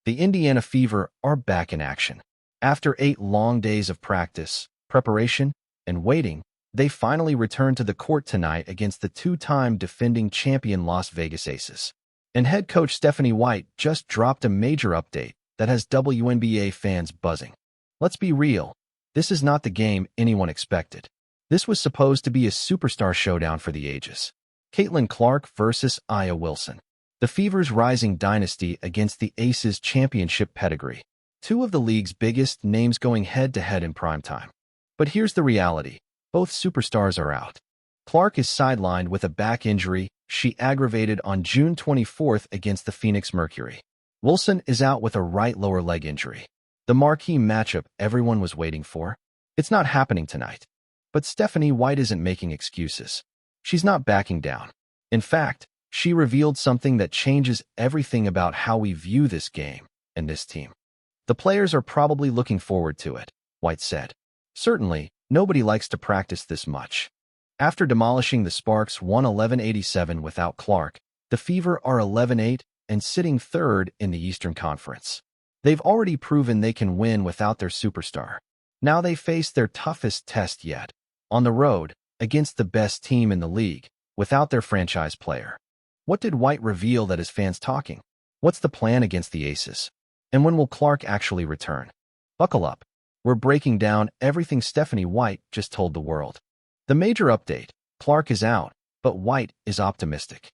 The Indiana Fever are back in action. After 8 long days of practice, preparation, and waiting, they finally returned to the court tonight against the 2-time defending champion Las Vegas Aces. And head coach Stephanie White just dropped a major update that has WNBA fans buzzing. Let's be real, this is not the game anyone expected. This was supposed to be a superstar showdown for the ages. Caitlin Clark versus Aya Wilson. The Fever's rising dynasty against the Aces' championship pedigree. 2 of the league's biggest names going head-to-head in primetime. But here's the reality. Both superstars are out. Clark is sidelined with a back injury she aggravated on June 24th against the Phoenix Mercury. Wilson is out with a right lower leg injury. The marquee matchup everyone was waiting for? It's not happening tonight. But Stephanie White isn't making excuses. She's not backing down. In fact, she revealed something that changes everything about how we view this game and this team. The players are probably looking forward to it, White said. Certainly, nobody likes to practice this much. After demolishing the Sparks 111-87 without Clark, the Fever are 11-8 and sitting 3rd in the Eastern Conference. They've already proven they can win without their superstar. Now they face their toughest test yet, on the road, against the best team in the league, without their franchise player. What did White reveal that has fans talking? What's the plan against the Aces? And when will Clark actually return? Buckle up. We're breaking down everything Stephanie White just told the world. The major update: Clark is out, but White is optimistic.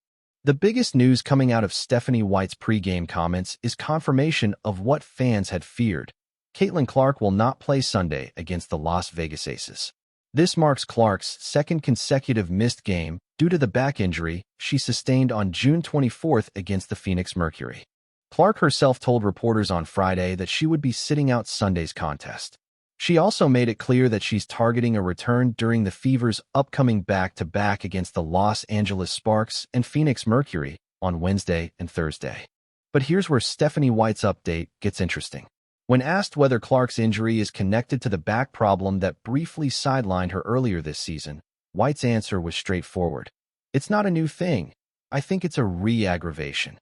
The biggest news coming out of Stephanie White's pre-game comments is confirmation of what fans had feared. Caitlin Clark will not play Sunday against the Las Vegas Aces. This marks Clark's 2nd consecutive missed game due to the back injury she sustained on June 24th against the Phoenix Mercury. Clark herself told reporters on Friday that she would be sitting out Sunday's contest. She also made it clear that she's targeting a return during the Fever's upcoming back-to-back against the Los Angeles Sparks and Phoenix Mercury on Wednesday and Thursday. But here's where Stephanie White's update gets interesting. When asked whether Clark's injury is connected to the back problem that briefly sidelined her earlier this season, White's answer was straightforward. It's not a new thing. I think it's a re-aggravation.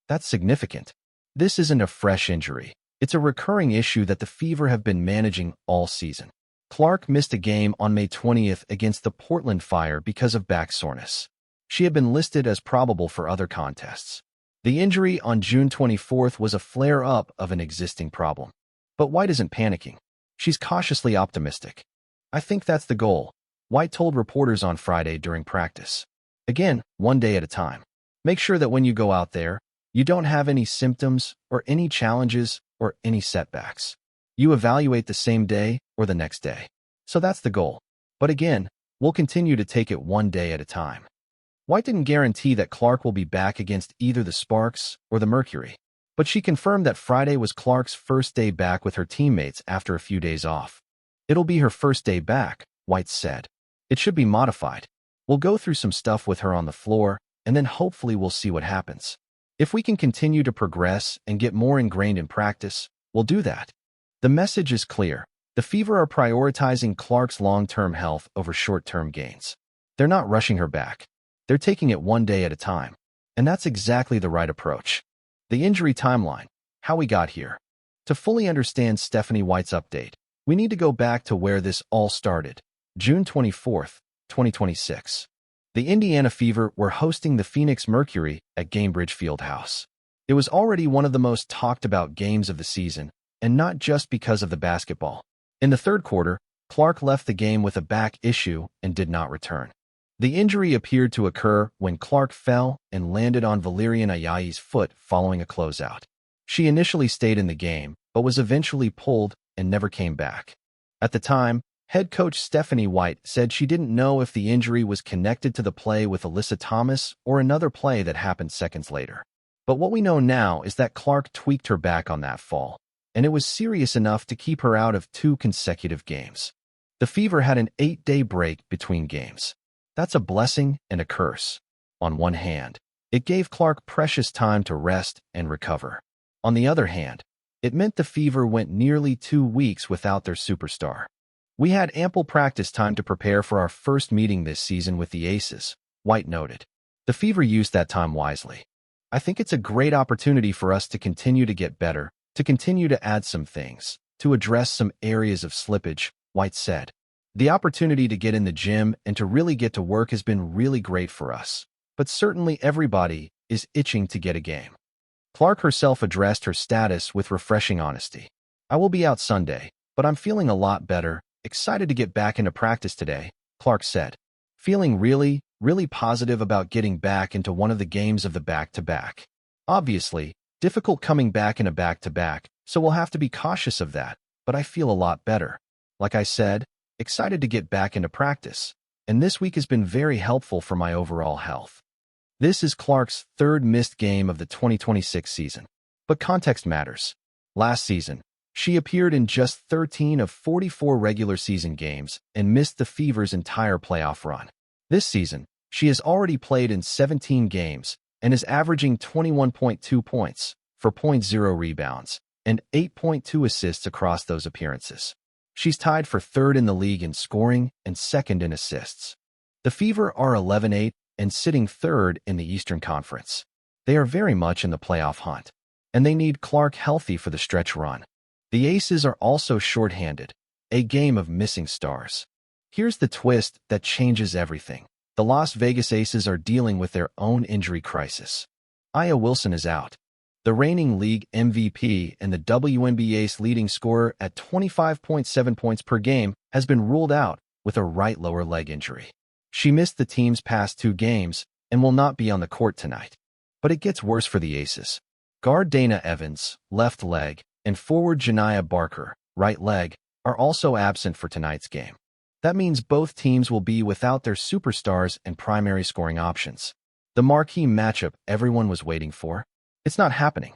That's significant. This isn't a fresh injury. It's a recurring issue that the Fever have been managing all season. Clark missed a game on May 20th against the Portland Fire because of back soreness. She had been listed as probable for other contests. The injury on June 24th was a flare-up of an existing problem. But White isn't panicking. She's cautiously optimistic. I think that's the goal, White told reporters on Friday during practice. Again, one day at a time. Make sure that when you go out there, you don't have any symptoms or any challenges or any setbacks. You evaluate the same day or the next day. So that's the goal. But again, we'll continue to take it one day at a time. White didn't guarantee that Clark will be back against either the Sparks or the Mercury, but she confirmed that Friday was Clark's first day back with her teammates after a few days off. It'll be her first day back, White said. It should be modified. We'll go through some stuff with her on the floor, and then hopefully we'll see what happens. If we can continue to progress and get more ingrained in practice, we'll do that. The message is clear. The Fever are prioritizing Clark's long-term health over short-term gains. They're not rushing her back. They're taking it one day at a time. And that's exactly the right approach. The injury timeline, how we got here. To fully understand Stephanie White's update, we need to go back to where this all started, June 24th, 2026. The Indiana Fever were hosting the Phoenix Mercury at Gainbridge Fieldhouse. It was already one of the most talked-about games of the season, and not just because of the basketball. In the third quarter, Clark left the game with a back issue and did not return. The injury appeared to occur when Clark fell and landed on Valerian Ayayi's foot following a closeout. She initially stayed in the game, but was eventually pulled and never came back. At the time, head coach Stephanie White said she didn't know if the injury was connected to the play with Alyssa Thomas or another play that happened seconds later. But what we know now is that Clark tweaked her back on that fall, and it was serious enough to keep her out of 2 consecutive games. The Fever had an 8-day break between games. That's a blessing and a curse. On one hand, it gave Clark precious time to rest and recover. On the other hand, it meant the Fever went nearly 2 weeks without their superstar. We had ample practice time to prepare for our first meeting this season with the Aces, White noted. The Fever used that time wisely. I think it's a great opportunity for us to continue to get better, to continue to add some things, to address some areas of slippage, White said. The opportunity to get in the gym and to really get to work has been really great for us, but certainly everybody is itching to get a game. Clark herself addressed her status with refreshing honesty. I will be out Sunday, but I'm feeling a lot better, excited to get back into practice today, Clark said. Feeling really positive about getting back into one of the games of the back-to-back. Obviously, difficult coming back in a back-to-back, so we'll have to be cautious of that, but I feel a lot better. Like I said, excited to get back into practice, and this week has been very helpful for my overall health. This is Clark's third missed game of the 2026 season. But context matters. Last season, she appeared in just 13 of 44 regular season games and missed the Fever's entire playoff run. This season, she has already played in 17 games and is averaging 21.2 points, 4.0 rebounds, and 8.2 assists across those appearances. She's tied for third in the league in scoring and second in assists. The Fever are 11-8 and sitting third in the Eastern Conference. They are very much in the playoff hunt, and they need Clark healthy for the stretch run. The Aces are also shorthanded, a game of missing stars. Here's the twist that changes everything. The Las Vegas Aces are dealing with their own injury crisis. Aya Wilson is out. The reigning league MVP and the WNBA's leading scorer at 25.7 points per game has been ruled out with a right lower leg injury. She missed the team's past 2 games and will not be on the court tonight. But it gets worse for the Aces. Guard Dana Evans, left leg, and forward Janiah Barker, right leg, are also absent for tonight's game. That means both teams will be without their superstars and primary scoring options. The marquee matchup everyone was waiting for? It's not happening.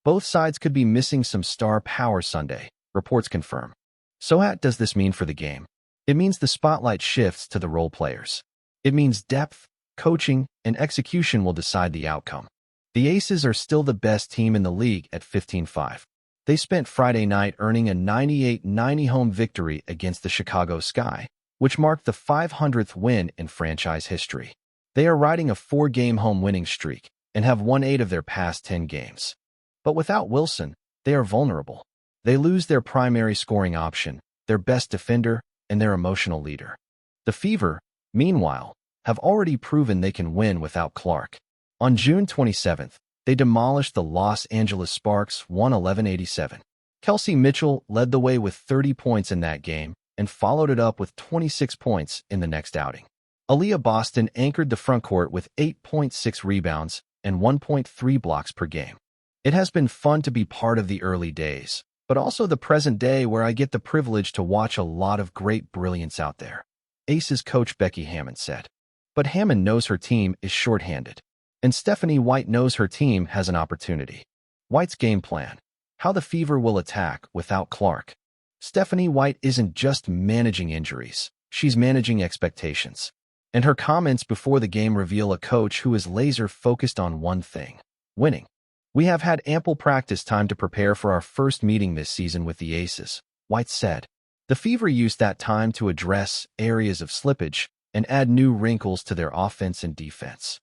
Both sides could be missing some star power Sunday, reports confirm. So what does this mean for the game? It means the spotlight shifts to the role players. It means depth, coaching, and execution will decide the outcome. The Aces are still the best team in the league at 15-5. They spent Friday night earning a 98-90 home victory against the Chicago Sky, which marked the 500th win in franchise history. They are riding a 4-game home winning streak and have won 8 of their past 10 games. But without Wilson, they are vulnerable. They lose their primary scoring option, their best defender, and their emotional leader. The Fever, meanwhile, have already proven they can win without Clark. On June 27th, they demolished the Los Angeles Sparks 111-87. Kelsey Mitchell led the way with 30 points in that game and followed it up with 26 points in the next outing. Aaliyah Boston anchored the frontcourt with 8.6 rebounds and 1.3 blocks per game. It has been fun to be part of the early days, but also the present day where I get the privilege to watch a lot of great brilliance out there, Aces coach Becky Hammond said. But Hammond knows her team is shorthanded, and Stephanie White knows her team has an opportunity. White's game plan: how the Fever will attack without Clark. Stephanie White isn't just managing injuries, she's managing expectations. And her comments before the game reveal a coach who is laser-focused on one thing: winning. We have had ample practice time to prepare for our first meeting this season with the Aces, White said. The Fever used that time to address areas of slippage and add new wrinkles to their offense and defense.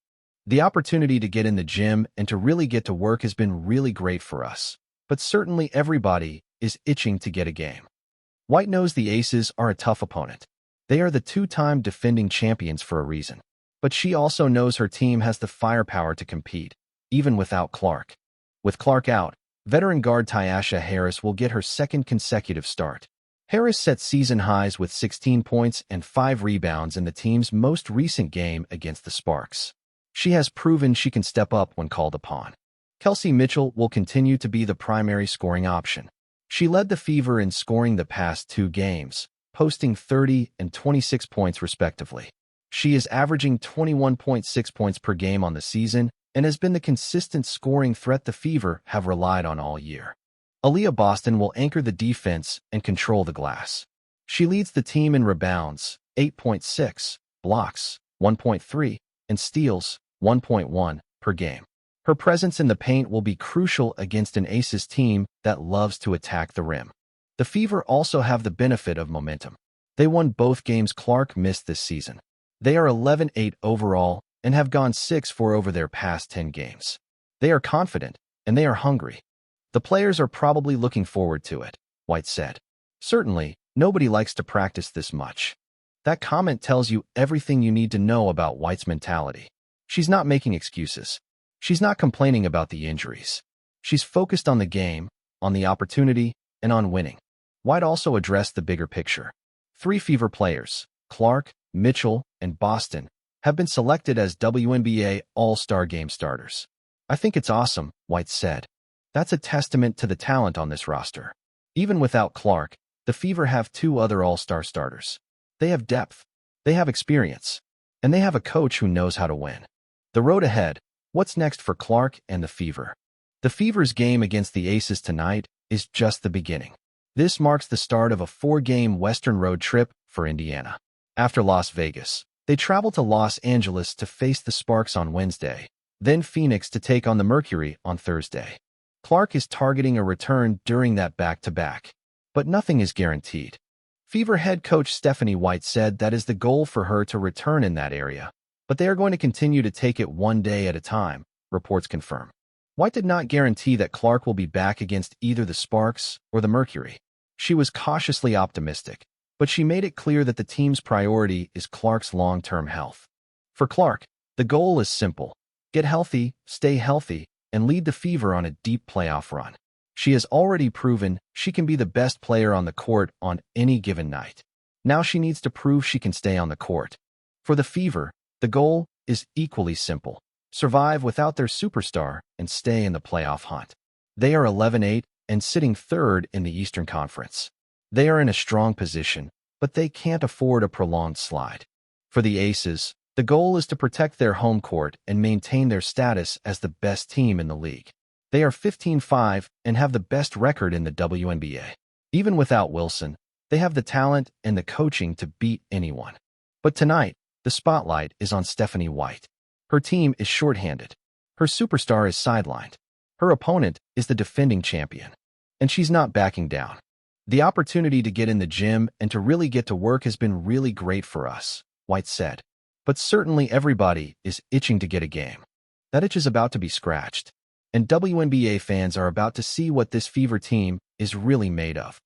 The opportunity to get in the gym and to really get to work has been really great for us, but certainly everybody is itching to get a game. White knows the Aces are a tough opponent. They are the 2-time defending champions for a reason. But she also knows her team has the firepower to compete, even without Clark. With Clark out, veteran guard Tyasha Harris will get her second consecutive start. Harris set season highs with 16 points and 5 rebounds in the team's most recent game against the Sparks. She has proven she can step up when called upon. Kelsey Mitchell will continue to be the primary scoring option. She led the Fever in scoring the past 2 games, posting 30 and 26 points respectively. She is averaging 21.6 points per game on the season and has been the consistent scoring threat the Fever have relied on all year. Aaliyah Boston will anchor the defense and control the glass. She leads the team in rebounds, 8.6, blocks, 1.3, and steals, 1.1, per game. Her presence in the paint will be crucial against an Aces team that loves to attack the rim. The Fever also have the benefit of momentum. They won both games Clark missed this season. They are 11-8 overall and have gone 6-4 over their past 10 games. They are confident, and they are hungry. The players are probably looking forward to it, White said. Certainly, nobody likes to practice this much. That comment tells you everything you need to know about White's mentality. She's not making excuses. She's not complaining about the injuries. She's focused on the game, on the opportunity, and on winning. White also addressed the bigger picture. 3 Fever players, Clark, Mitchell, and Boston, have been selected as WNBA All-Star Game starters. I think it's awesome, White said. That's a testament to the talent on this roster. Even without Clark, the Fever have 2 other All-Star starters. They have depth, they have experience, and they have a coach who knows how to win. The road ahead, what's next for Clark and the Fever? The Fever's game against the Aces tonight is just the beginning. This marks the start of a 4-game Western road trip for Indiana. After Las Vegas, they travel to Los Angeles to face the Sparks on Wednesday, then Phoenix to take on the Mercury on Thursday. Clark is targeting a return during that back-to-back, but nothing is guaranteed. Fever head coach Stephanie White said that is the goal for her to return in that area, but they are going to continue to take it one day at a time, reports confirm. White did not guarantee that Clark will be back against either the Sparks or the Mercury. She was cautiously optimistic, but she made it clear that the team's priority is Clark's long-term health. For Clark, the goal is simple: get healthy, stay healthy, and lead the Fever on a deep playoff run. She has already proven she can be the best player on the court on any given night. Now she needs to prove she can stay on the court. For the Fever, the goal is equally simple: survive without their superstar and stay in the playoff hunt. They are 11-8 and sitting 3rd in the Eastern Conference. They are in a strong position, but they can't afford a prolonged slide. For the Aces, the goal is to protect their home court and maintain their status as the best team in the league. They are 15-5 and have the best record in the WNBA. Even without Wilson, they have the talent and the coaching to beat anyone. But tonight, the spotlight is on Stephanie White. Her team is shorthanded. Her superstar is sidelined. Her opponent is the defending champion. And she's not backing down. The opportunity to get in the gym and to really get to work has been really great for us, White said. But certainly everybody is itching to get a game. That itch is about to be scratched. And WNBA fans are about to see what this Fever team is really made of.